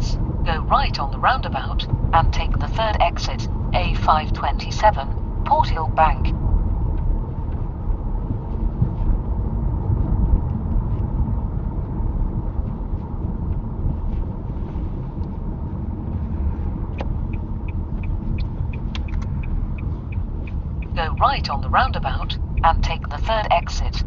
yards, go right on the roundabout, and take the third exit, A527, Porthilll Bank. Go right on the roundabout, and take the third exit.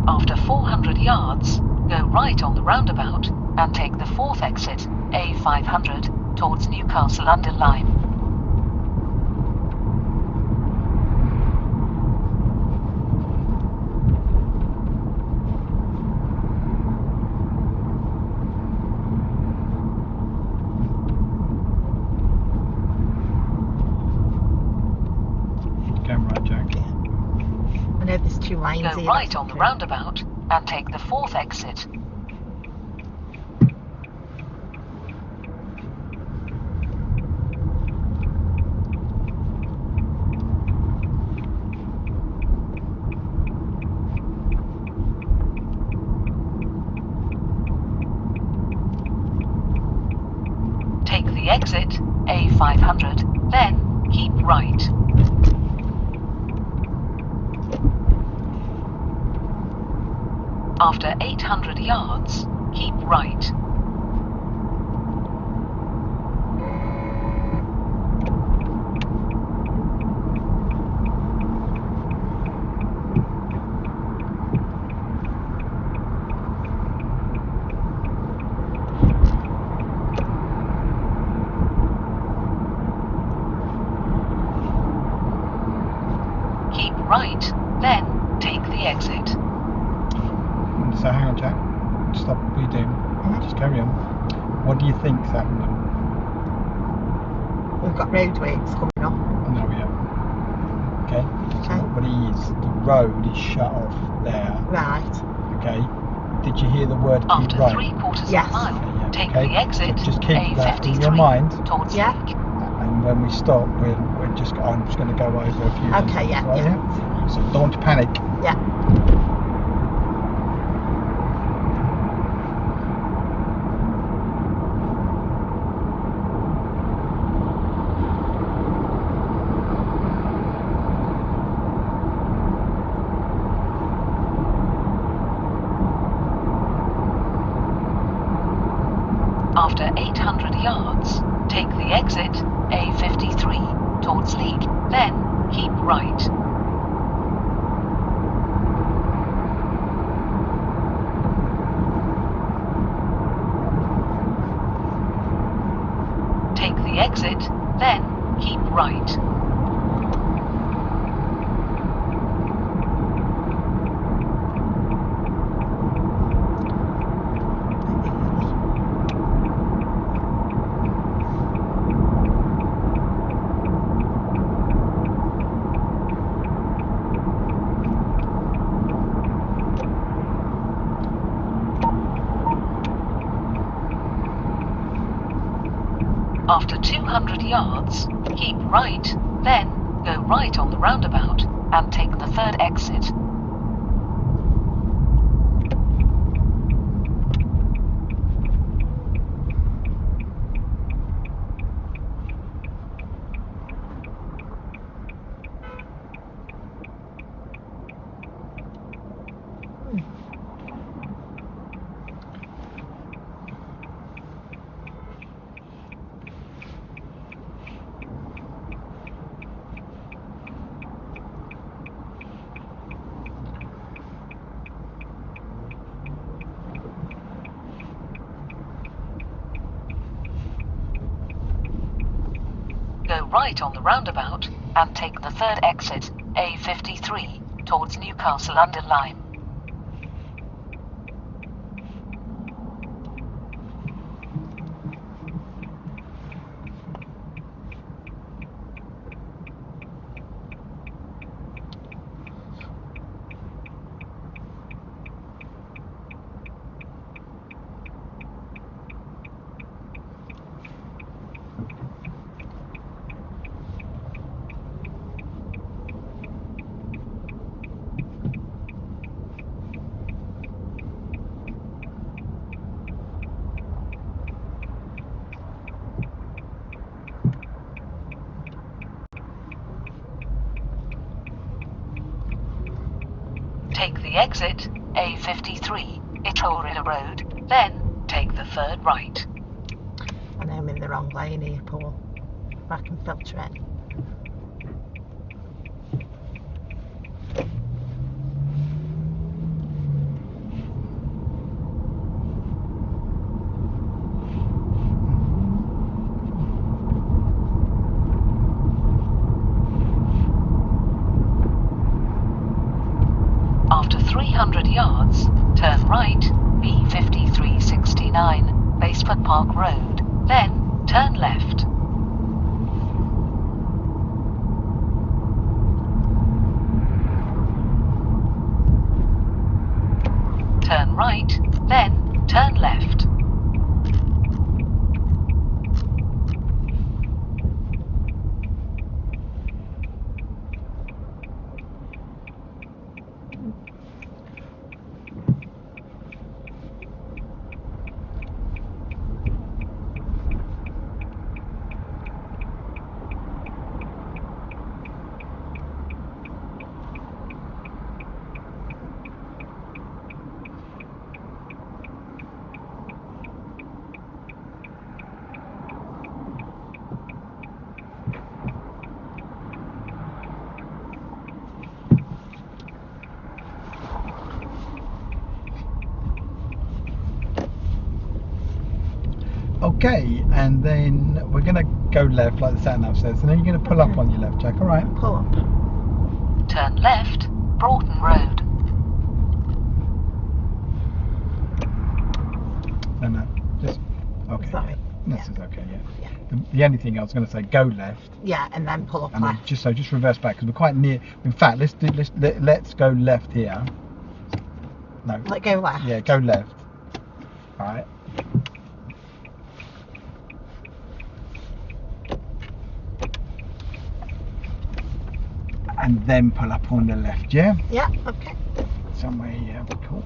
After 400 yards, go right on the roundabout and take the fourth exit, A500, towards Newcastle under Lyme. Going right, Jack. I know there's two lanes Go here. right on the roundabout and take the fourth exit. Take the exit, A500, then keep right. After 800 yards, keep right. Keep right, then take the exit. So hang on, Jack. Stop what you're doing. Just carry on. What do you think's happening? We've got roadways coming up. Oh, there we are. Okay. So what it is, the road is shut off there. Right. Okay. Did you hear the word keep After right? 3/4 Yes. of a mile, take Okay. the exit, So just keep that in A53, your mind. towards Yeah. Leek. And when we stop, I'm just going to go over a few things. Okay, yeah, Right, yeah. So don't panic. Yeah. After 800 yards, take the exit, A53, towards Leek, then keep right. Take the exit, then keep right. After 200 yards, keep right, then go right on the roundabout and take the third exit. go right on the roundabout and take the third exit, A53, towards Newcastle under Lyme. Take the exit, A53, Etoria Road, then take the third right. I know I'm in the wrong lane here, Paul. If I can filter it. After 300 yards, turn right, B5369, Basford Park Road, then turn left. Turn right, then turn left. Okay, and then we're going to go left like the sat nav says, and then you're going to pull up on your left, Jack, all right? Pull up. Turn left, Broughton Road. No, just, okay. Sorry. This Yeah. is okay, yeah. Yeah. The only thing I was going to say, go left, Yeah, and then pull up and then left. just reverse back, because we're quite near. In fact, let's go left here. No. Let go left. Yeah, go left. All right. And then pull up on the left, yeah? Yeah, okay. Somewhere here, cool.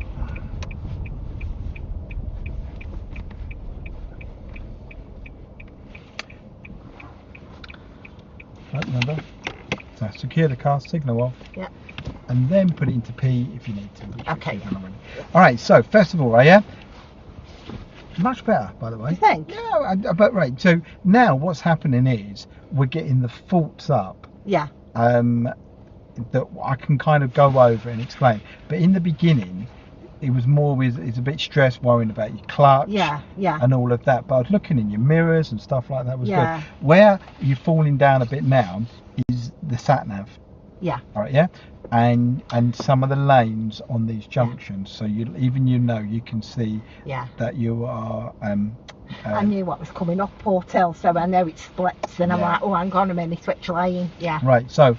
Right, remember? So secure the car, signal off. Yeah. And then put it into P if you need to. which Okay. you've done already. All right, so first of all, right, yeah? Much better, by the way. You think? Yeah, but right, so now what's happening is we're getting the faults up. Yeah. That I can kind of go over and explain. But in the beginning, it was more it's a bit stressed, worrying about your clutch, Yeah, yeah. and all of that. But I was looking in your mirrors and stuff like that was Yeah. good. Where you're falling down a bit now is the sat nav. Yeah. All right, yeah, and some of the lanes on these junctions. So you can see Yeah. that you are. I knew what was coming up Porthilll, so I know it splits, and I'm Yeah. like, oh, hang on a minute, switch lane. Yeah. Right, so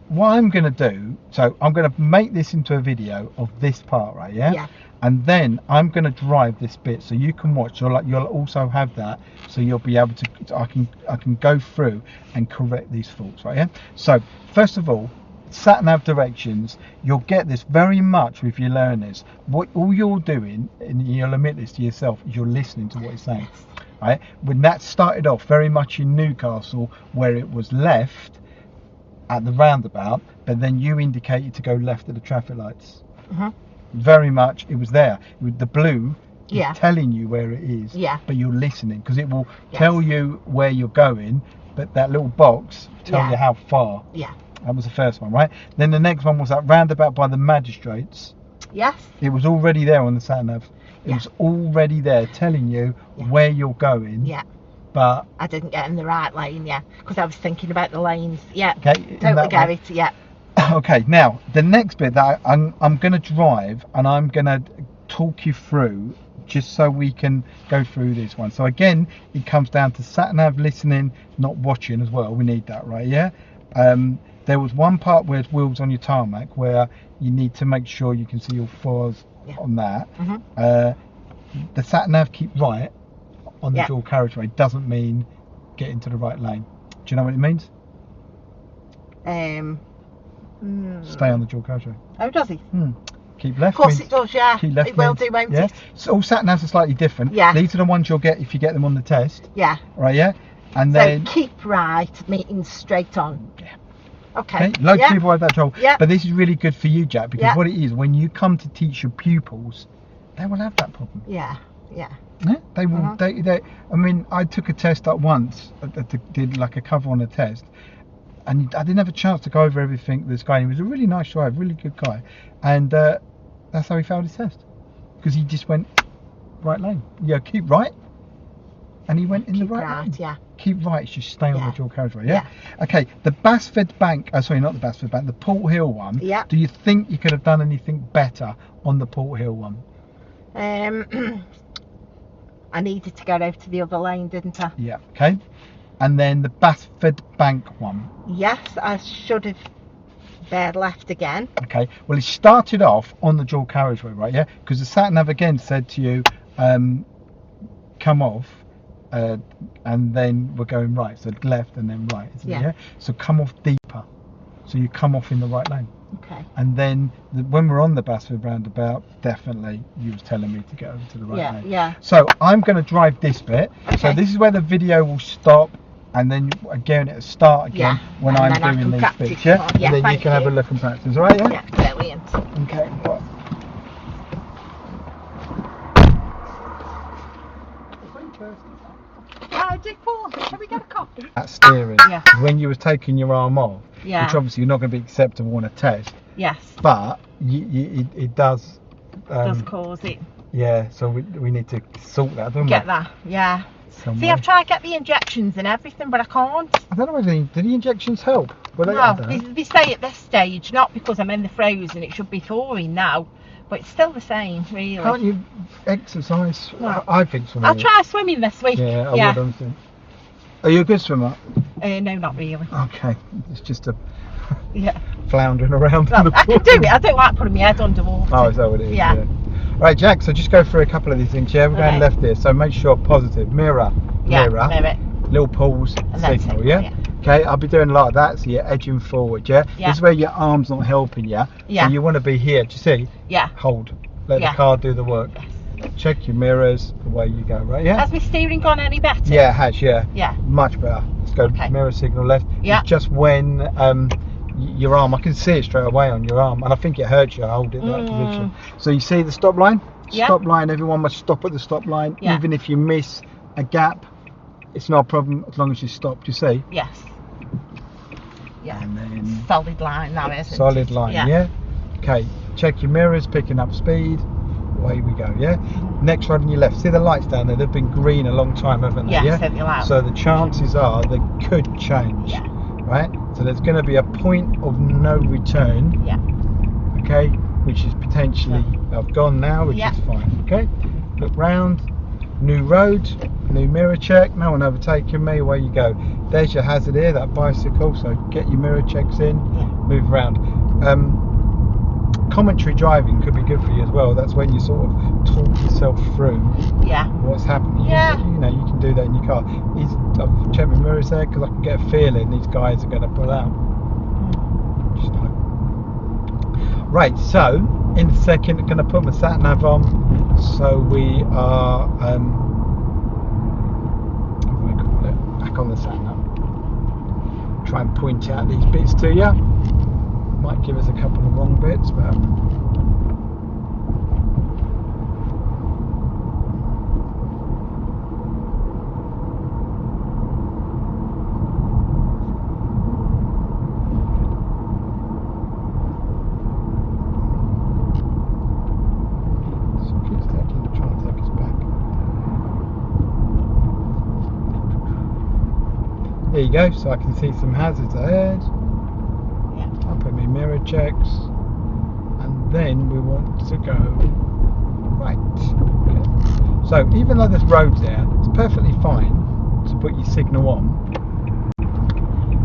what I'm going to do, I'm going to make this into a video of this part, right, yeah? Yeah. And then I'm going to drive this bit so you can watch. You'll also have that, so you'll be able to. I can go through and correct these faults, right? Yeah. So first of all, sat nav directions. You'll get this very much if you learn this. What all you're doing, and you'll admit this to yourself, is you're listening to what it's saying, right? When that started off very much in Newcastle, where it was left at the roundabout, but then you indicated to go left at the traffic lights. Mhm. Very much it was there with the blue is Yeah. telling you where it is, Yeah. but you're listening because it will Yes. tell you where you're going, but that little box tell Yeah. you how far. Yeah. That was the first one, right? Then the next one was that roundabout by the magistrates. Yes. It was already there on the sat nav. It Yeah. was already there telling you Yeah. where you're going. Yeah. but I didn't get in the right lane, yeah, because I was thinking about the lanes. Yeah, okay, totally get it. Yeah. Okay, now the next bit that I'm going to drive and I'm going to talk you through just so we can go through this one. So again, it comes down to sat nav listening, not watching as well. We need that, right? Yeah. There was one part where it's wheels on your tarmac where you need to make sure you can see your fours on that. The sat nav keep right on the dual carriageway doesn't mean get into the right lane. Do you know what it means? Stay on the dual carriageway. Oh, does he? Keep left. Of course it does, yeah. Keep left. It will do, won't it? So all sat navs are slightly different. Yeah. These are the ones you'll get if you get them on the test. Yeah. Right, yeah? And so then keep right means straight on. Yeah. Okay. Loads of people have that trouble. Yeah. But this is really good for you, Jack, because what it is, when you come to teach your pupils, they will have that problem. Yeah. They will. They. I mean, I took a test up once. Did like a cover on a test, and I didn't have a chance to go over everything. This guy, he was a really nice driver, really good guy, and that's how he failed his test, because he just went right lane. Yeah, keep right, and he went in the right lane. Yeah. Keep right. It's just stay on the dual carriageway. Yeah. Okay. The Basford Bank. Oh, sorry, not the Basford Bank. The Porthilll one. Yeah. Do you think you could have done anything better on the Porthilll one? I needed to go over to the other lane, didn't I? Yeah. Okay. And then the Basford Bank one. Yes, I should have bared left again. Okay. Well, it started off on the dual carriageway, right? Yeah. Because the sat nav again said to you, come off, and then we're going right. So left and then right. Isn't it? Yeah. So come off deeper. So you come off in the right lane. Okay. And then when we're on the Basford roundabout, definitely you was telling me to go over to the right lane. Yeah. So I'm going to drive this bit. Okay. So this is where the video will stop, and then again it'll start again when and I'm doing these bits. Yeah. And then you can have a look and practice. All right? Yeah. Brilliant. Okay. Right. Shall we get a coffee? That steering. Yeah. When you was taking your arm off, which obviously you're not going to be acceptable on a test. Yes. But it does. Does cause it. Yeah. So we need to sort that, don't we? Get that. Yeah. Somewhere. See, I've tried to get the injections and everything, but I can't. I don't know whether do the injections help. No, they say at this stage, not because I'm in the frozen, it should be thawing now, but it's still the same, really. Can't you exercise? No. I think swimming. I'll try swimming this week. Yeah, I would. Honestly. Are you a good swimmer? No, not really. Okay, it's just a Yeah. floundering around. Well, in the I can pool. do it. I don't like putting my head underwater. Oh, is that what it is? Yeah. Right, Jack. So just go through a couple of these things. Yeah, we're going Okay. left here. So make sure positive mirror, Mirror. little pause, And then signal. signal, Yeah. Okay, I'll be doing like that. So you're edging forward. Yeah. Yeah. This is where your arm's not helping you. Yeah. So you want to be here. Do you see? Yeah. Hold. Let Yeah. the car do the work. Check your mirrors. Away you go. Right. Yeah. Has my steering gone any better? Yeah, it has. Yeah. Yeah. Much better. Let's go. Okay. Mirror signal left. Yeah. It's just when your arm, I can see it straight away on your arm, and I think it hurts you. I hold it that position. So you see the stop line? Yeah. Stop line. Everyone must stop at the stop line. Yeah. Even if you miss a gap, it's not a problem as long as you stop. Do you see? Yes. Yeah. And then Solid line now, isn't it? solid line. Yeah. Okay. Check your mirrors, picking up speed. Away we go. Yeah. Next one on your left. See the lights down there? They've been green a long time, haven't they? Yeah, so they're loud. So the chances are they could change. Yeah. Right. So there's going to be a point of no return. Yeah. Okay. Which is potentially I've gone now, which is fine. Okay. Look round. New road. New mirror check. No one overtaking me. Away you go. There's your hazard here. That bicycle. So get your mirror checks in. Yeah. Move around. Commentary driving could be good for you as well. That's when you sort of talk yourself through what's happening. Yeah. You can do that in your car. I've checked my mirrors there because I can get a feeling these guys are going to pull out. Just know. Right, so in a second I'm going to put my sat nav on. So we are what do I call it? Back on the sat nav. Try and point out these bits to you. Might give us a couple of wrong bits, but so it keeps trying to take us back. you go. So I can see some hazards ahead. Yeah. I'll put my mirror checks, and then we want to go right. Okay. So even though there's roads there, it's perfectly fine to put your signal on.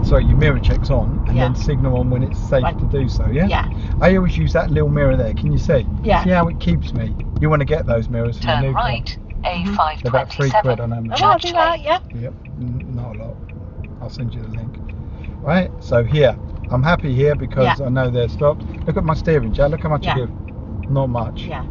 Sorry, your mirror checks on, and then signal on when it's safe to do so. Yeah. Yeah. I always use that little mirror there. Can you see? Yeah. See how it keeps me? You want to get those mirrors for your Turn new car. right, A527. They're about £3 on them. Oh, I'll do that, yeah. Yep, not a lot. I'll send you the link. Right, so here, I'm happy here because I know they're stopped. Look at my steering, Jack. Look how much you give. Not much. Yeah.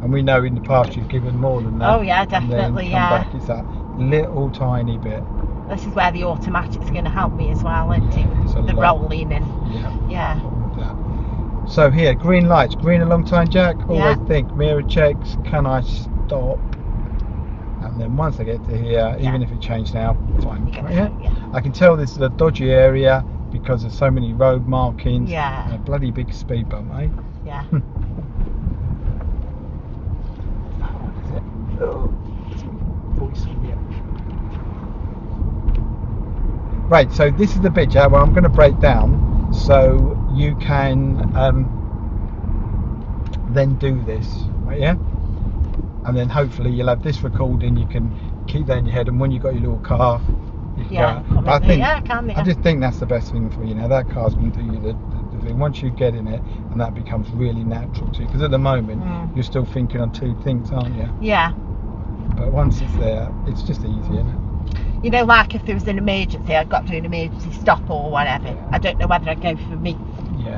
And we know in the past you've given more than that. Oh yeah, definitely. And then come back, it's that little tiny bit. This is where the automatic's going to help me as well, isn't it? It's a The lot. rolling and Yeah. All of that. So here, green lights. Green a long time, Jack. Always think mirror checks. Can I stop? And then once I get to here, even if it changed now, fine. Right, I can tell this is a dodgy area because there's so many road markings. Yeah. And a bloody big speed bump, eh? Yeah. Is it? Oh, voice on here. Right, so this is the bit, Jack, where I'm going to break down so you can then do this, right? Yeah. And then hopefully you'll have this recording. You can keep that in your head, and when you've got your little car, you can go. But I just think that's the best thing for you. Now that car's going to do you the thing. Once you get in it, and that becomes really natural to you. Because at the moment you're still thinking on two things, aren't you? Yeah. But once it's there, it's just easy, isn't it? You know, like if there was an emergency, I'd got to do an emergency stop or whatever. I don't know whether I'd go for me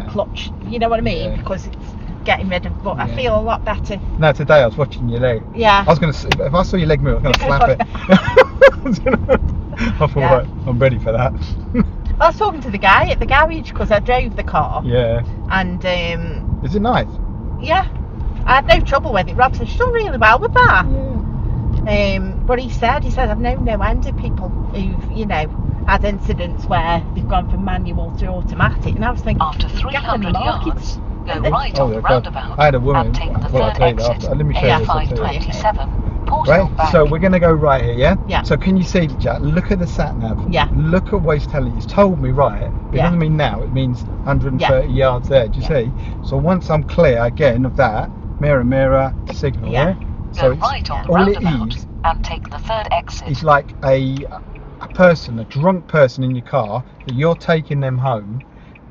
clutch. You know what I mean? Because it's getting rid of. But I feel a lot better. No, today I was watching your leg. Yeah. I was going to. If I saw your leg move, I was going to slap it. I thought, right, I'm ready for that. I was talking to the guy at the garage because I drove the car. Yeah. And is it nice? Yeah. I had no trouble with it. Rob said she's done really well with that. Yeah. But he said I've known no end of people who've, you know, had incidents where they've gone from manual to automatic, and I was thinking, after 300 yards, go right on the roundabout. I had a woman. And take the Well, I'll third tell you exit. that. Let me show you this. A527. Porthilll Right, so we're going to go right here, yeah? Yeah. So can you see, Jack, look at the sat nav. Yeah. Look at what it's telling you. It's told me right. It doesn't mean now, it means 130 yards there. Do you see? So once I'm clear again of that, mirror, signal, yeah? So go right on the all roundabout it is and take the third exit. it's like a person, a drunk person in your car that you're taking them home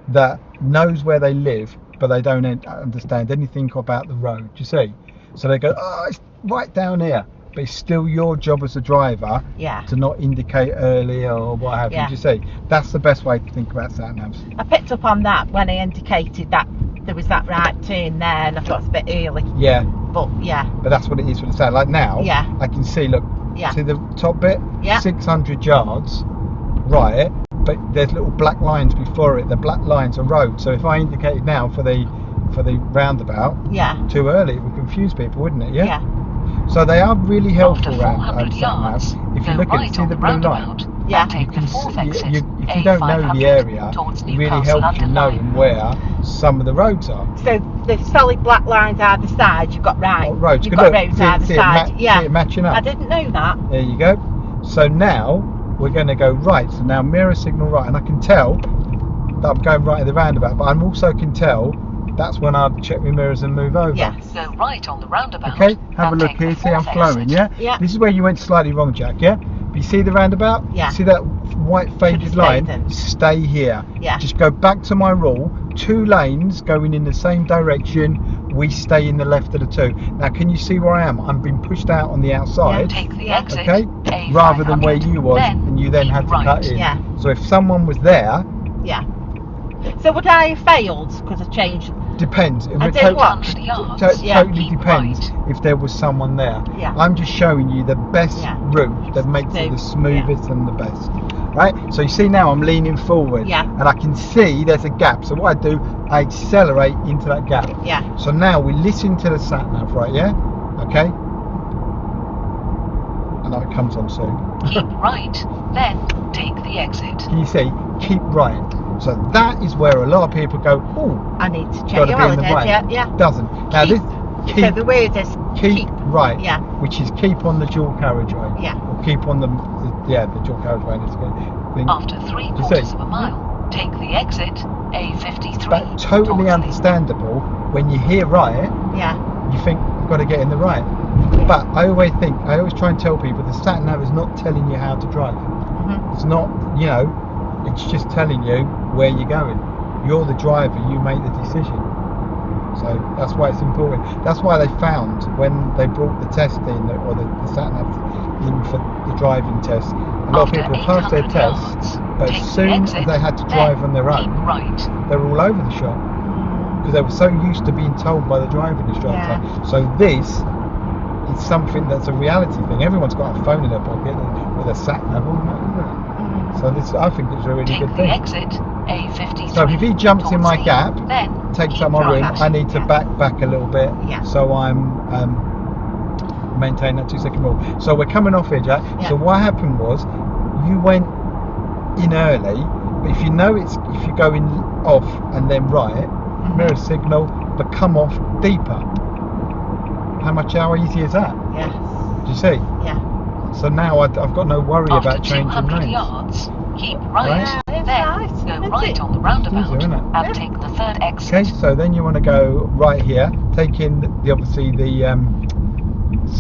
that knows where they live, but they don't understand anything about the road. Do you see? So they go, oh, it's right down here. But it's still your job as a driver to not indicate early or what have you. Do you see? That's the best way to think about sat-navs. I picked up on that when I indicated that there was that right turn there, and I thought it's a bit early. Yeah. But that's what it is for the sat. Like now, I can see, look, see the top bit? 600 yards, right, but there's little black lines before it. The black lines are road. So if I indicated now for the roundabout, too early, it would confuse people, wouldn't it? Yeah. So they are really helpful around sat-navs. If you look at it, see the blue line. Take the fourth exit. If you don't know the area, it really helps you knowing where some of the roads are. So the solid black lines either side, you've got roads. You've got roads either side. See it matching up. I didn't know that. There you go. So now we're going to go right. So now mirror signal right, and I can tell that I'm going right at the roundabout, but I also can tell that's when I check my mirrors and move over. Yes. Go right on the roundabout. Okay, have a look here. See, I'm flowing, yeah? This is where you went slightly wrong, Jack, yeah? But you see the roundabout? Yeah. See that white faded line? Stay here. Yeah. Just go back to my rule. 2 lanes going in the same direction. We stay in the left of the 2. Now, can you see where I am? I'm being pushed out on the outside. Take the exit. Okay? Rather than where you was, and you then had to cut in. Yeah. So if someone was there... Yeah. So would I have failed because I changed? Depends. It would totally depends if there was someone there. Yeah. I'm just showing you the best route that makes it the smoothest and the best. Right? So you see now I'm leaning forward and I can see there's a gap. So what I do, I accelerate into that gap. Yeah. So now we listen to the sat nav, right? Yeah? Okay? I know it comes on soon. Keep right, then take the exit. Can you see? Keep right. So that is where a lot of people go, oh, I need to check your holidays, Doesn't. Now so the word is keep right, yeah, which is keep on the dual carriageway. Yeah. Or keep on the dual carriageway. think. After 3/4 of a mile, take the exit A53. But totally understandable when you hear right. Yeah. You think I've got to get in the right. But I always try and tell people the sat nav is not telling you how to drive. It's not, you know, it's just telling you where you're going. You're the driver, you make the decision. So that's why it's important. That's why they found when they brought the test in, or the sat nav in for the driving test, a lot of people passed their tests, but as soon as they had to drive on their own, they were all over the shop because they were so used to being told by the driving instructor. So this is something that's a reality thing. Everyone's got a phone in their pocket with a sat nav on it, isn't it? So this, I think, it's a really good thing. Exit A53. So if he jumps in my gap, takes up my room, I need to back a little bit, so I'm maintain that 2-second rule. So we're coming off here, Jack. So what happened was, you went in early, but if you know if you're going off and then right, mirror signal, but come off deeper. How easy is that? Yes. Do you see? Yeah. So now I've got no worry about changing After 200 lanes. yards, keep right, then go right on the It's roundabout easier, isn't it? and take the third exit. Okay, so then you want to go right here, take in obviously the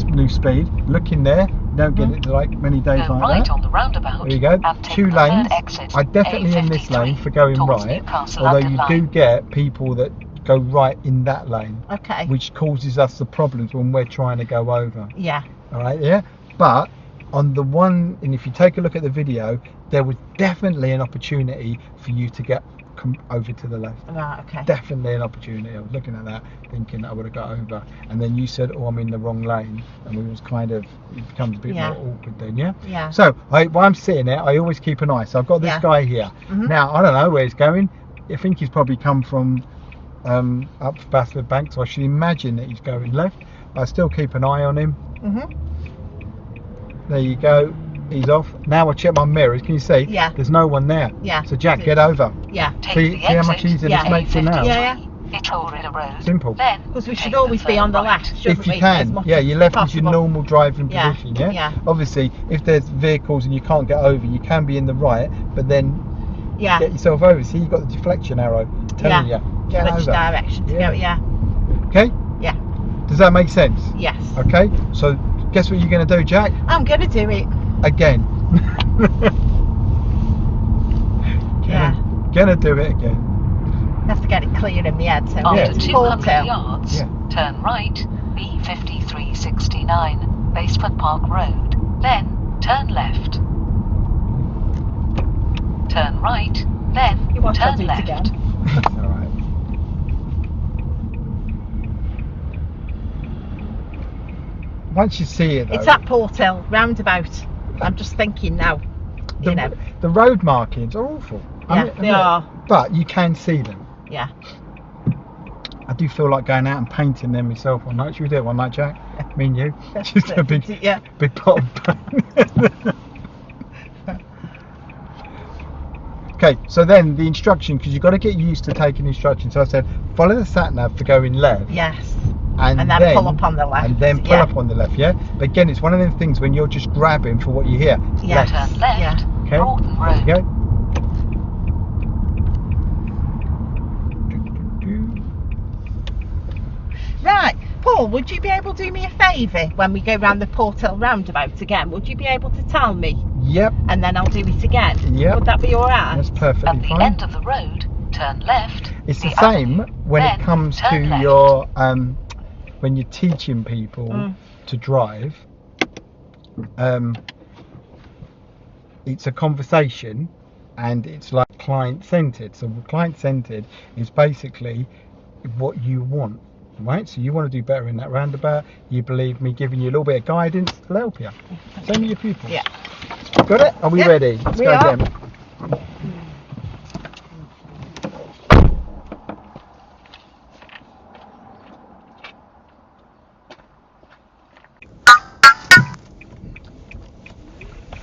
new speed, look in there, don't get it like many days Go like right that. on the roundabout. There you go, and take 2 the lanes. third exit, I definitely in this lane for going towards right, Newcastle although Under you Line. do get people that go right in that lane, Okay. which causes us the problems when we're trying to go over. Yeah. All right, yeah. But on the one, and if you take a look at the video, there was definitely an opportunity for you to come over to the left. Right. Okay. Definitely an opportunity. I was looking at that, thinking I would have got over, and then you said, "Oh, I'm in the wrong lane," and we was kind of, it becomes a bit more awkward then, yeah. Yeah. So while I'm sitting there, I always keep an eye. So I've got this guy here. Now I don't know where he's going. I think he's probably come from up Basford Bank, so I should imagine that he's going left. But I still keep an eye on him. There you go. He's off. Now I check my mirrors. Can you see? Yeah. There's no one there. Yeah. So Jack, get over. Yeah. See how much easier this makes it now? Yeah. Simple. Because we should always be on the left, shouldn't If you we? can, your left is your possible. normal driving position, yeah? Yeah. Obviously, if there's vehicles and you can't get over, you can be in the right, but then get yourself over. See, you've got the deflection arrow telling you. Get Which over. direction to go, Okay? Yeah. Does that make sense? Yes. Okay, so guess what you're going to do, Jack? I'm going to do it. Again. Gonna do it again. I have to get it clear in my head. So After it's 200 Porthilll. yards, turn right, B5369, Basford Park Road. Then turn left. Turn right, then You want to turn do it left. again? All right. Once you see it, though, It's at Porthilll roundabout. I'm just thinking now. the road markings are awful. They are. But you can see them. Yeah. I do feel like going out and painting them myself one night. Should we do it one night, Jack? Me and you. Just a big pot of paint. Okay, so then the instruction, because you've got to get used to taking instructions. So I said, follow the sat nav for going left. Yes. And then pull up on the left. And then pull up on the left, yeah? But again, it's one of them things when you're just grabbing for what you hear. Yeah. Left. Turn left, Yeah. Okay. Broughton Road. There you go. Right. Paul, would you be able to do me a favour when we go round the Porthilll roundabout again? Would you be able to tell me? Yep. And then I'll do it again. Yep. Would that be alright? That's perfectly At the fine. end of the road, turn left. It's the same when it comes to turn left. your when you're teaching people to drive. It's a conversation, and it's like client-centered. So client-centered is basically what you want, right? So you want to do better in that roundabout. You believe me, giving you a little bit of guidance will help you. Same with your pupils. Yeah. Got it? Are we ready? Let's go again.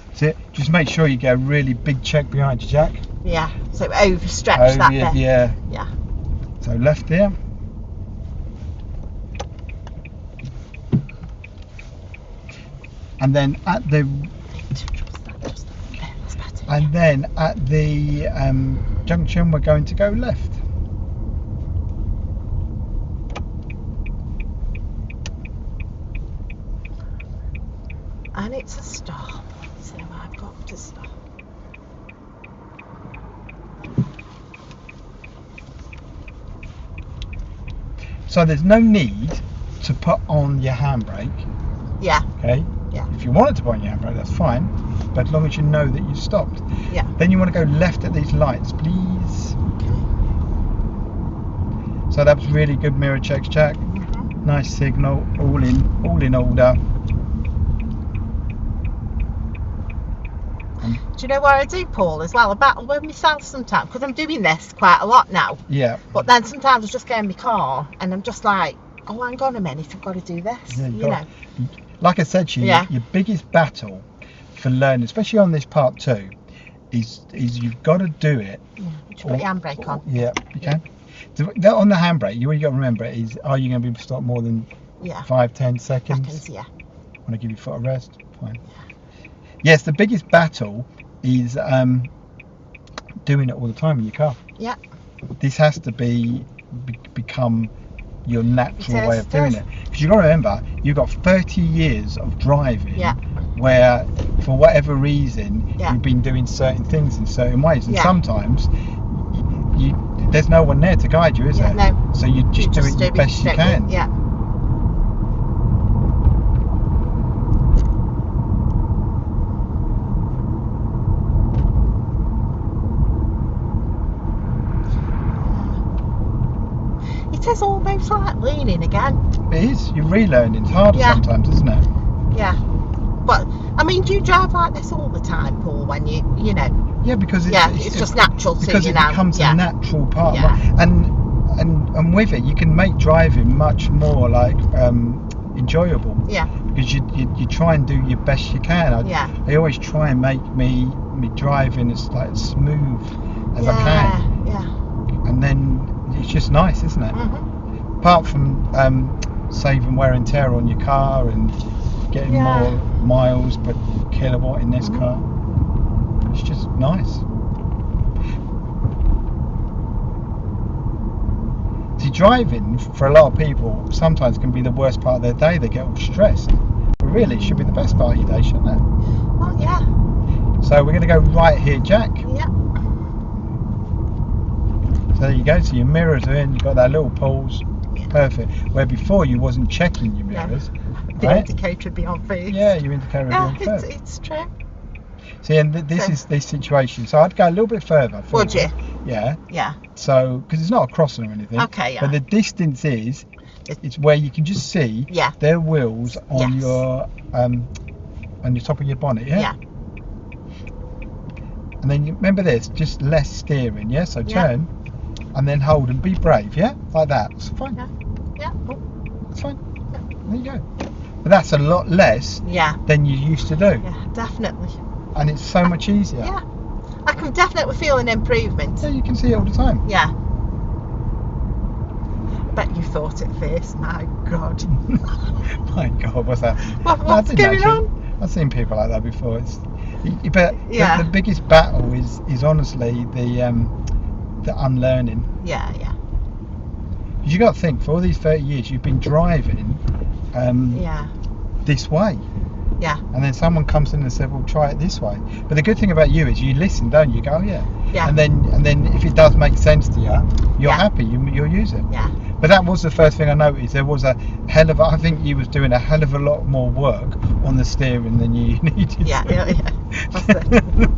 That's it. Just make sure you get a really big check behind you, Jack. Yeah. So overstretch that bit. Yeah. Yeah. So left here. And then at the Just there, that's better. And then at the junction, we're going to go left. And it's a stop, so I've got to stop. So there's no need to put on your handbrake. Yeah. Okay. Yeah. If you wanted to put on your handbrake, that's fine. But as long as you know that you've stopped. Yeah. Then you want to go left at these lights, please. So that was really good mirror checks, Jack. Mm-hmm. Nice signal, all in order. Do you know what I do, Paul, as well? I battle with myself sometimes, because I'm doing this quite a lot now. Yeah. But then sometimes I just get in my car and I'm just like, oh, hang on a minute, I've got to do this. Yeah, you know. Like I said to you, Yeah. your biggest battle for learning, especially on this part 2, is you've got to do it. Yeah. You should put your handbrake on. Yeah, you can. On the handbrake, you got to remember is, are you going to be stopped more than 5-10 seconds? Yeah. Want to give your foot a rest? Fine. Yes, the biggest battle is doing it all the time in your car. Yeah. This has to become your natural way of doing it. Because you've got to remember, you've got 30 years of driving where, for whatever reason, you've been doing certain things in certain ways. And sometimes there's no one there to guide you, is there? No. So you just do it the best you can. Yeah. It is almost like learning again. It is. You're relearning. It's harder sometimes, isn't it? Yeah. But I mean, do you drive like this all the time, Paul? When you know? Yeah, because it's just natural to you now. Because it becomes a natural part. Yeah. And with it, you can make driving much more like enjoyable. Yeah. Because you try and do your best you can. I always try and make me driving as like smooth as I can. Yeah. And then it's just nice, isn't it? Mm-hmm. Apart from saving wear and tear on your car and getting more miles per kilowatt in this car, it's just nice. See, driving for a lot of people sometimes can be the worst part of their day. They get all stressed. But really, it should be the best part of your day, shouldn't it? Well, yeah. So we're going to go right here, Jack. Yeah. So there you go. So your mirrors are in. You've got that little pause. Perfect. Where before you wasn't checking your mirrors. The indicator would be on first. Yeah, your indicator would be on first. It's true. See, and this is this situation. So I'd go a little bit further forward. Would you? Yeah. Yeah. So, because it's not a crossing or anything. Okay, yeah. But the distance is, it's where you can just see their wheels on your top of your bonnet, yeah? Yeah. And then you remember this, just less steering, yeah? So turn and then hold and be brave, yeah? Like that. It's fine. Yeah. Oh, it's fine. There you go. But that's a lot less than you used to do. Yeah, definitely. And it's so much easier. Yeah. I can definitely feel an improvement. Yeah, you can see it all the time. Yeah. I bet you thought it first. My God. My God, what's that? What's going on? I've seen people like that before. But the biggest battle is honestly the unlearning. Yeah. Because you got to think, for all these 30 years, you've been driving this way. Yeah. And then someone comes in and said, well, try it this way. But the good thing about you is you listen, don't you? You go, yeah. And then if it does make sense to you, you're happy, you'll use it. Yeah. But that was the first thing I noticed. There was a hell of I think you was doing a hell of a lot more work on the steering than you needed to. Yeah. That's it.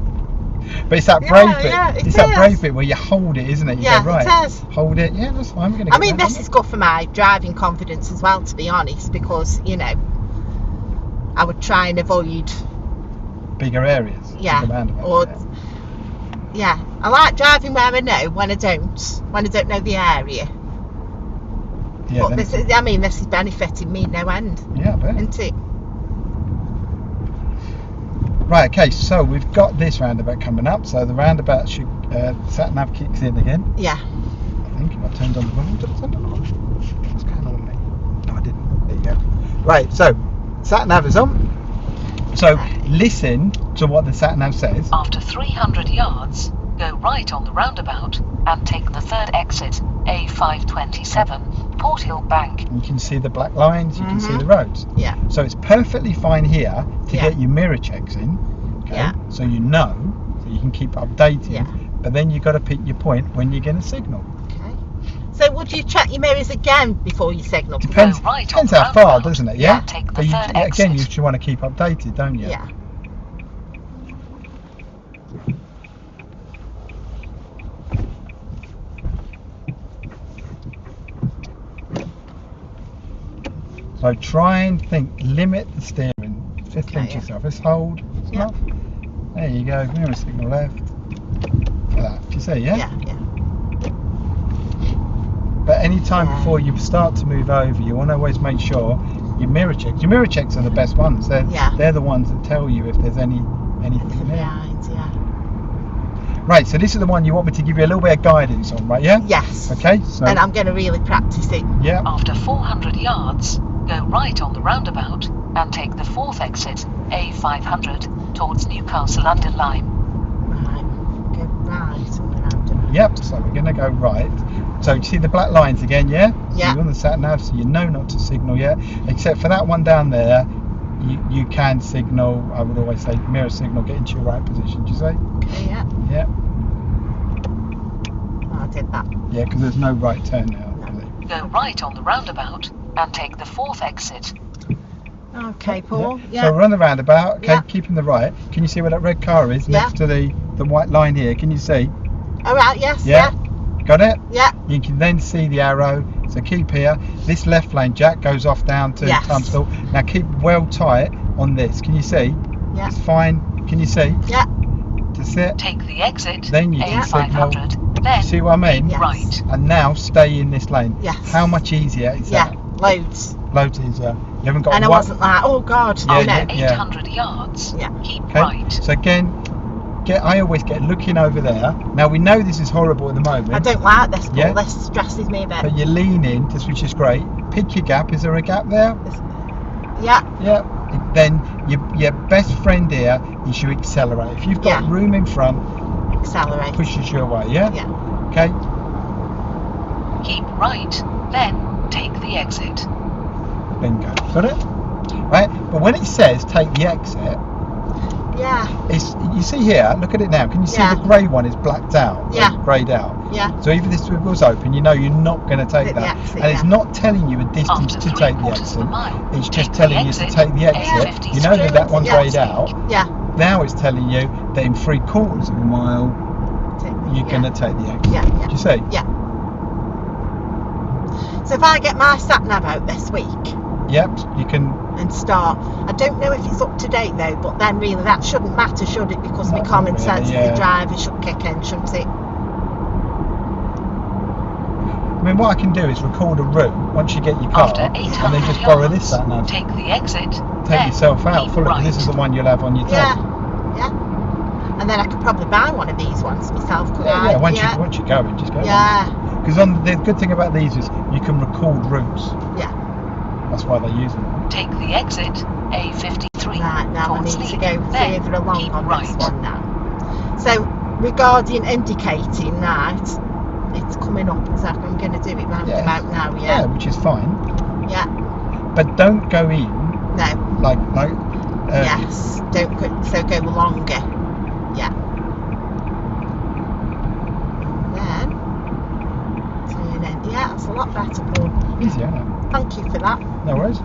But it's that brave bit. Yeah, it's that brave bit where you hold it, isn't it? You go, right, it is. Hold it. Yeah, that's fine. I mean, this is good for my driving confidence as well, to be honest, because, you know, I would try and avoid bigger areas. Yeah. I like driving where I know when I don't know the area. Yeah, but this is benefiting me no end. Yeah, I bet. Isn't it? Right, okay, so we've got this roundabout coming up, so the roundabout should sat nav kicks in again. Yeah. I think if I turned on the volume, did I turn on the volume? What's going on with me? No, I didn't. There you go. Right, so sat nav is on. So listen to what the sat-nav says. After 300 yards, go right on the roundabout and take the third exit, A527, Porthilll Bank. You can see the black lines, you can see the roads. Yeah. So it's perfectly fine here to get your mirror checks in. Okay. Yeah. So you know, so you can keep updated. Yeah. But then you've got to pick your point when you're going to signal. Okay. So would you check your mirrors again before you signal? Depends, Go right depends on the how far, roundabout. doesn't it? Yeah, Yeah. take the But you, third again, you exit. should want to keep updated, don't you? Yeah. So try and think, limit the steering. Just think to yeah. yourself, let's hold. Yeah. Enough. There you go, mirror signal left. Like that. Do you see, yeah? Yeah. But any time Yeah. before you start to move over, you want to always make sure your mirror checks. Your mirror checks are the best ones. They're the ones that tell you if there's anything there. Behind, yeah. Right, so this is the one you want me to give you a little bit of guidance on, right? Yeah? Yes. Okay, so And I'm going to really practice it. yeah. After 400 yards, go right on the roundabout and take the fourth exit, A500, towards Newcastle under Lyme. Right. Go right on the roundabout. Yep, so we're going to go right. So you see the black lines again, yeah? So Yeah. you're on the sat nav, so you know not to signal yet. Except for that one down there, you can signal. I would always say mirror signal, get into your right position. Do you say? Okay, yeah. Yeah. Oh, I did that. Yeah, because there's no right turn now. I believe. Go right on the roundabout and take the fourth exit. Okay, Paul. Yeah. Yeah. So we're on the roundabout. Okay, Yeah. keeping the right. Can you see where that red car is Yeah. next to the white line here? Can you see? All right. Yes. Yeah. Got it? Yeah. You can then see the arrow, so keep here. This left lane, Jack, goes off down to Yes. Tunstall. Now keep well tight on this. Can you see? Yeah. It's fine. Can you see? Yeah. That's it. Take the exit, Then you can A500, then See what I mean? Yes. right. And now stay in this lane. Yes. How much easier is Yeah. that? Loads. Loads easier. You haven't got And I one- wasn't like, oh God. Yeah, Oh no. yeah. 800 yards, Yeah. keep Okay. right. So again, I always get looking over there. Now we know this is horrible at the moment. I don't like this, Paul. Yeah. This stresses me a bit. But you're leaning, just which is great. Pick your gap. Is there a gap there? Yeah. Yeah. Then your best friend here is you accelerate. If you've got Yeah. room in front, Accelerate. pushes you away. Yeah. Yeah. Okay. Keep right, then take the exit. Bingo. Got it? Right. But when it says take the exit, Yeah. you see here. Look at it now. Can you see Yeah. the grey one is blacked out? Yeah. Greyed out. Yeah. So even if this was open, you know you're not going to take Take the that. exit, and it's yeah. not telling you a distance After to take the 3/4 of a exit. mile, It's take just the telling you to exit, take the exit. A53. You know that one's Yeah. greyed out. Yeah. Now it's telling you that in 3/4 of a mile you're Yeah. going to take the exit. Yeah. Do Yeah. you see? Yeah. So if I get my sat nav out this week Yep. You can. and start, I don't know if it's up to date though, but then really that shouldn't matter, should it? Because my Not common really, sense yeah. as a driver should kick in, shouldn't it? I mean, what I can do is record a route once you get your car, After and 800 then just borrow yards, this sat nav. take the exit, Take then yourself out keep fully. right. This is the one you'll have on your Yeah. tab. Yeah. And then I could probably buy one of these ones myself, could I? Yeah. Once you go in, just go. Yeah. Because the good thing about these is you can record routes. Yeah. That's why they use them. Take the exit, A53, Right, now I towards need to Leeds, go then further along keep on right. this one now. So regarding indicating that, it's coming up as I'm going to do it roundabout now, Yeah, yeah? which is fine. Yeah. But don't go in No. like. Yes. Don't go, so go longer. Yeah. Then turn in. Yeah, that's a lot better, Paul. Easy, isn't it? Thank you for that. No worries.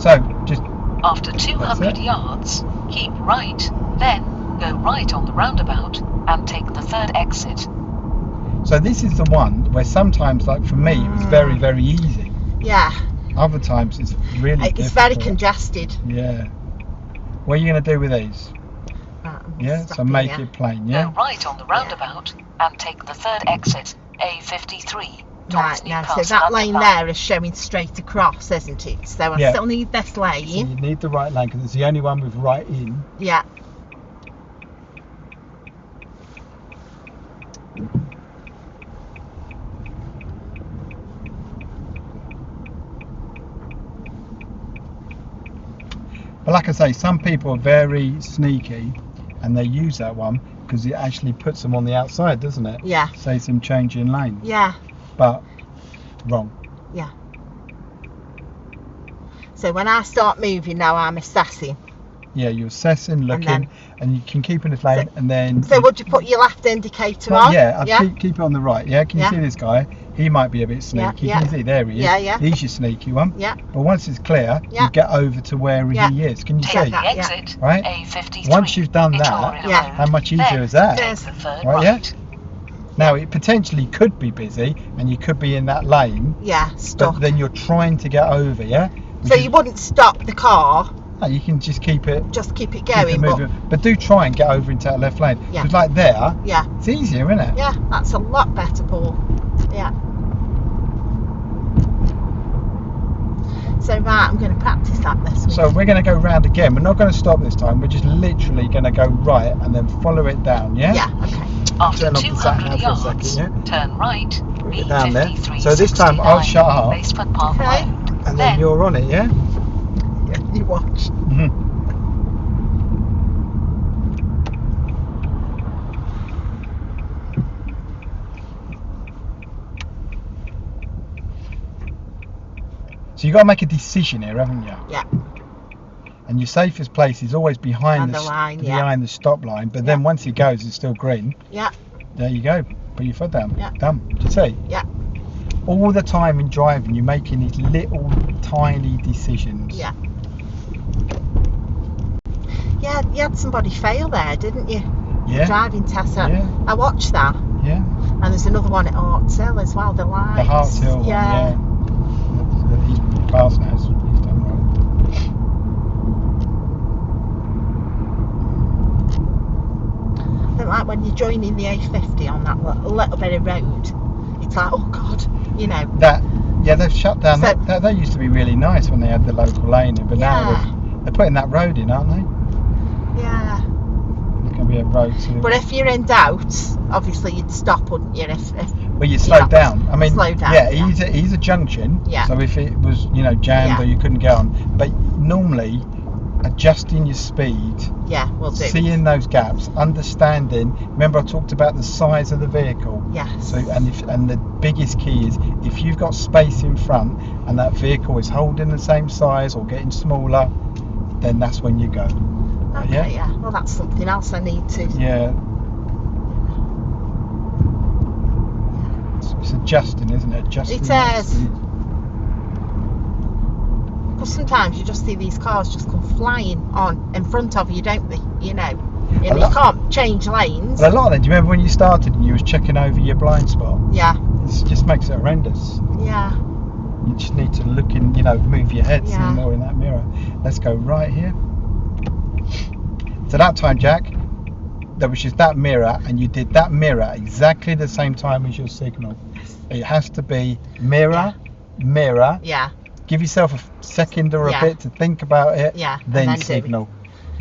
So just After 200 it. yards, keep right, then go right on the roundabout and take the third exit. so this is the one where sometimes, like for me, it was very very easy. Yeah. Other times it's really It's very difficult. congested. Yeah. What are you going to do with these? Right, I'm Yeah. So stopping make here. it plain. Go Yeah. right on the roundabout and take the third exit, A53, towards Right, now, so Newcastle that under lane Lyme. there is showing straight across, isn't it? So I Yeah. still need this So lane. you need the right lane because it's the only one with right in. Yeah. But like I say, some people are very sneaky and they use that one because it actually puts them on the outside, doesn't it? Yeah. Saves them changing lanes. Yeah. But wrong. Yeah. So when I start moving now, I'm assessing. Yeah, you're assessing, looking, and you can keep in this lane, and then. So would you put your left indicator on? Yeah, keep it on the right. Yeah, can you see this guy? He might be a bit sneaky. Yeah. Can you see? There he is. Yeah. He's your sneaky one. Yeah. But once it's clear, you get over to where he is. Can you see? Take the exit, Right. A53. Once you've done that, how much easier is that? There's the third Right. Yeah. Now it potentially could be busy, and you could be in that lane. Yeah, stuck. But then you're trying to get over. Yeah. So you wouldn't stop the car. No, you can just keep it. Just keep it Keep going. it moving. But do try and get over into that left lane. Yeah. Because like there, Yeah. it's easier, isn't it? Yeah, that's a lot better, Paul. Yeah. So right, I'm going to practice that this week. So we're going to go round again. We're not going to stop this time. We're just literally going to go right and then follow it down. Yeah. Yeah. Okay. After Turn off the sat 200 nav yards, for a second, turn right, Put it down there. B53. So this time I'll shut up. Basford Park Okay. Road. And then you're on it, yeah? Yeah, you watch. Mm-hmm. So you've got to make a decision here, haven't you? Yeah. And your safest place is always behind the line, behind the stop line. But then once it goes, it's still green. Yeah. There you go. Put your foot down. Yeah. Done. Do you see? Yeah. All the time in driving, you're making these little tiny decisions. Yeah. Yeah, you had somebody fail there, didn't you? Yeah. Driving test. Yeah. I watched that. Yeah. And there's another one at Porthilll as well, the lights. The Porthilll one, yeah. He's passed now. He's done well. I don't like when you're joining the A50 on that little bit of road. It's like, oh God, you know. They've shut down. So, that used to be really nice when they had the local lane in, but now Yeah. they're putting that road in, aren't they? Yeah. There's going to be a road to. But if you're in doubt, obviously you'd stop, wouldn't you? If Well, you slow down. I mean, slow down, yeah, yeah. he's a junction. Yeah. So if it was, jammed Yeah. or you couldn't get on, but normally adjusting your speed, yeah, we'll do. seeing those gaps, understanding. Remember, I talked about the size of the vehicle. Yes. So and the biggest key is if you've got space in front and that vehicle is holding the same size or getting smaller, then that's when you go. Okay, yeah. Well, that's something else I need to. Yeah. It's adjusting, isn't it? Adjusting. It is. Because sometimes you just see these cars just come flying on in front of you, don't they? You can't change lanes. But a lot of them. Do you remember when you started and you was checking over your blind spot? Yeah. It just makes it horrendous. Yeah. You just need to look in, move your head, see Yeah. more in that mirror. Let's go right here. So that time, Jack, there was just that mirror, and you did that mirror exactly the same time as your signal. It has to be mirror, mirror. Yeah. Give yourself a second or a Yeah. bit to think about it. Yeah. Then, And then signal.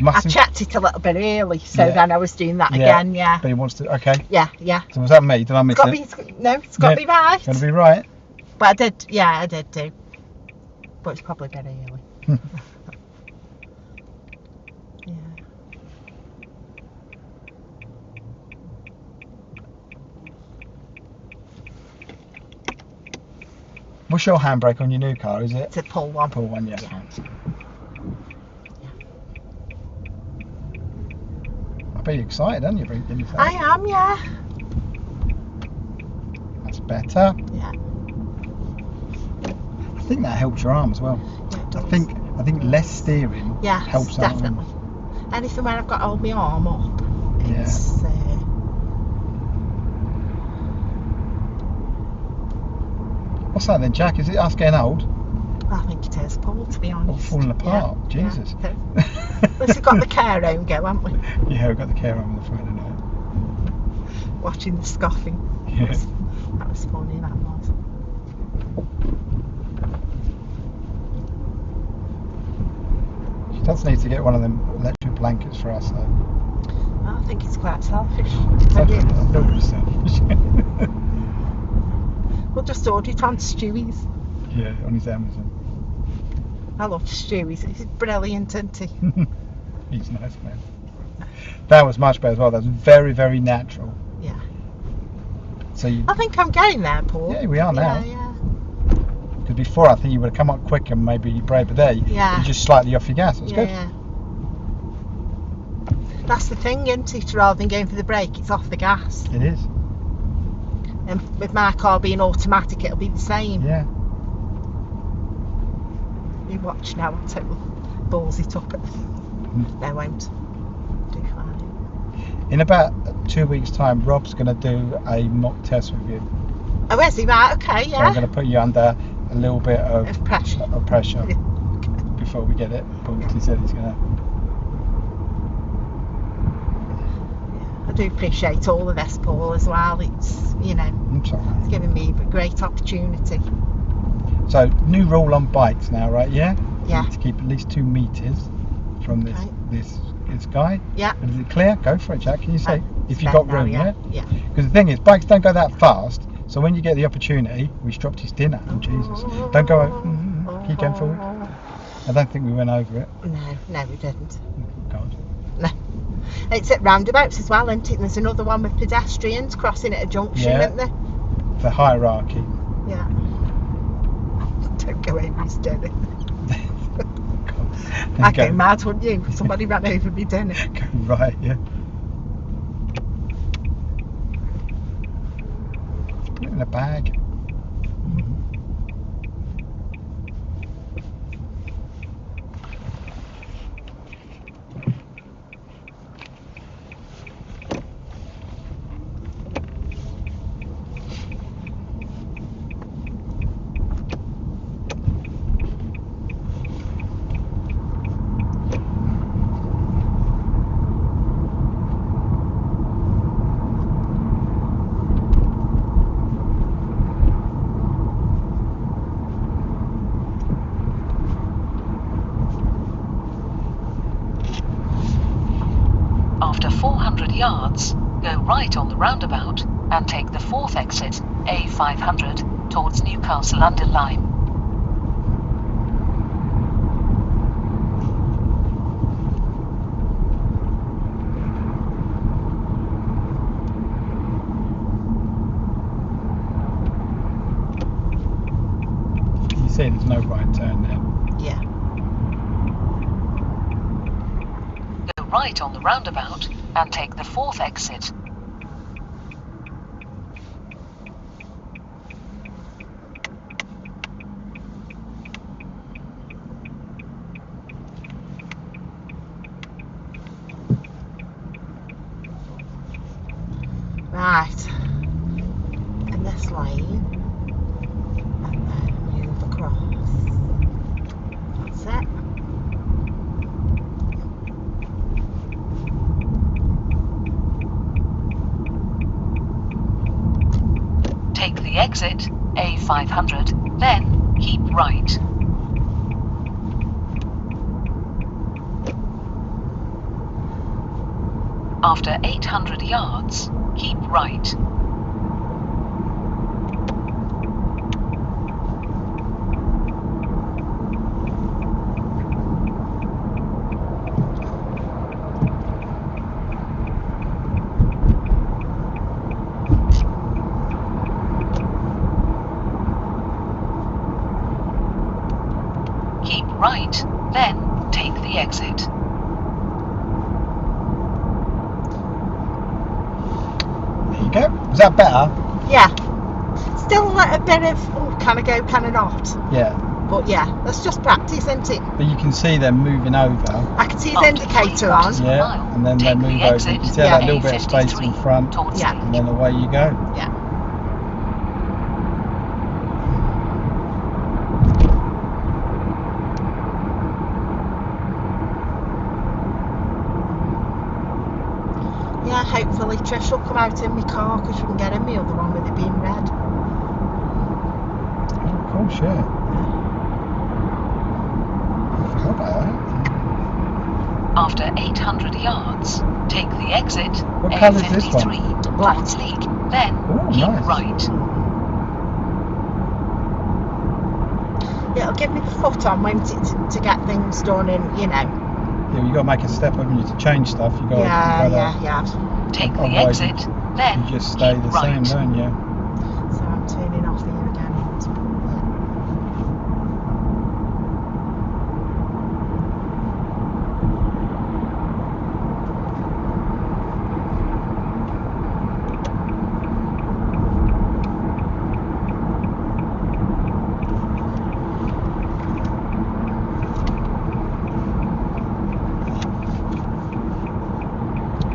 I checked it a little bit early, so Yeah. then I was doing that again. Yeah. But he wants to. Okay. Yeah. Yeah. So was that me? Did I miss It's got it? to be, no, it's got to be right. Got to be right. But I did. Yeah, I did too. But it's probably a bit early. Yeah. What's your handbrake on your new car? Is it? It's a pull one. Pull one, yeah. Yeah. I bet you're excited, aren't you? Didn't you say? I am, yeah. That's better. Yeah. I think that helps your arm as well. Yeah, it does. I think less steering Yes, helps that definitely. arm. Anything where I've got to hold my arm up, it's What's that then, Jack? Is it us getting old? I think it is, Paul, to be All honest. falling apart. Yeah, Jesus. Yeah. At least we've got the care home go, haven't we? Yeah, we've got the care on the Friday night. Watching the scoffing. Yeah. That was funny, that was. She does need to get one of them electric blankets for us though. I think it's quite selfish. I don't understand. We'll just order it on Stewie's. Yeah, on his Amazon. I love Stewie's. He's brilliant, isn't he? He's a nice man. That was much better as well. That was very, very natural. Yeah. So you, I think I'm getting there, Paul. yeah, we are now. Yeah. Because before I think you would have come up quicker, maybe you brake, but there Yeah. you're just slightly off your gas. It's good. Yeah. That's the thing, isn't it? Rather than going for the brake, it's off the gas. It is. And with my car being automatic, it'll be the same. Yeah. You watch now, I'll take balls it up. They won't. Do fine. In about 2 weeks' time, Rob's going to do a mock test with you. Oh, is he? Right, okay, So I'm yeah. going to put you under a little bit of Pressure. Yeah. before we get it booked. He said he's going to. I do appreciate all of this, Paul, as well. It's, you know, I'm sorry. it's given me a great opportunity. So, new rule on bikes now, right? Yeah? Yeah. You need to keep at least 2 meters from this guy. Yeah. Is it clear? Go for it, Jack. Can you say? If you've Fair got now, room, yeah? Yeah. Because the thing is, bikes don't go that fast. So when you get the opportunity, we dropped his dinner. Oh, Jesus. Don't go over. Keep going forward. I don't think we went over it. No, we didn't. Oh, God. No. It's at roundabouts as well, isn't it? And there's another one with pedestrians crossing at a junction, Yeah. isn't there? The hierarchy. Yeah. Don't go over his dinner. I'd go mad, wouldn't you? If somebody ran over me dinner. Go right, yeah. Put it in a bag. After 400 yards, go right on the roundabout and take the 4th exit, A500, towards Newcastle under Lyme. You see there's no right turn there. Yeah. Go right on the roundabout and take the 4th exit. Right. In this lane. And then move across. That's it. Take the exit, A500, then keep right. After 800 yards, keep right. Keep right, then take the exit. There you go. Is that better? Yeah. Still a bit of, oh, can I go, can I not? Yeah. But yeah, that's just practice, isn't it? But you can see them moving over. I can see his After indicator 3 on. quarters of a Yeah. mile, And then they take move the over. exit, You can see that Yeah. little bit of space in A53 front. towards Yeah. Leek. And then away you go. Yeah. Yeah, hopefully Trish will come out in my car because we can get in the other one with it being red. Oh, of course, yeah. Forgot about that. After 800 yards, take the exit, What colour is this A53, Black. towards Leek, then Oh, keep nice. right. It'll give me the foot on, won't it, to get things done and, you know. you got to make a step, haven't you, to change stuff. You got Yeah. Take the otherwise exit, then you just stay keep the right. same, don't you? So I'm turning off here again.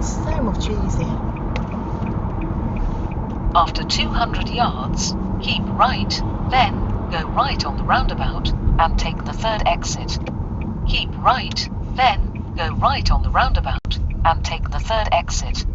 So much easier. After 200 yards, keep right, then go right on the roundabout and take the third exit. Keep right, then go right on the roundabout and take the third exit.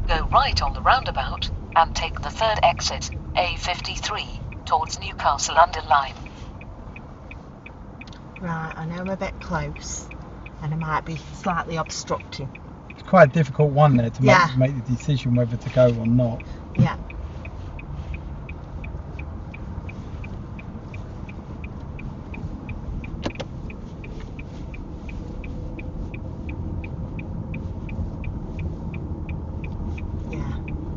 Go right on the roundabout and take the third exit, A53, towards Newcastle under Lyme. Right, I know I'm a bit close and I might be slightly obstructing. It's quite a difficult one there to Yeah. make the decision whether to go or not. Yeah.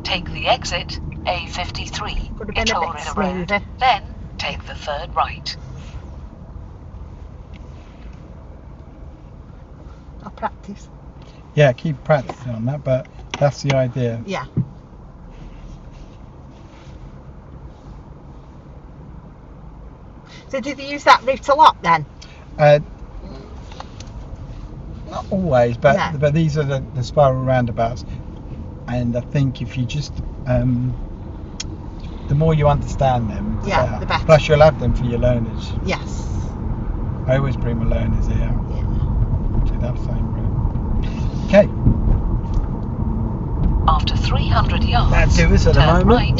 Take the exit, A53, Could have been a bit Victoria Road, smoother. then take the third right. I'll practice. Yeah, keep practicing on that, but that's the idea. Yeah. So did you use that route a lot then? Not always, but No. but these are the spiral roundabouts, and I think if you just the more you understand them, Yeah, the better. Plus, you'll have them for your learners. Yes. I always bring my learners here Yeah. to that same route. Okay, After 300 yards, that'll do us at the turn moment. right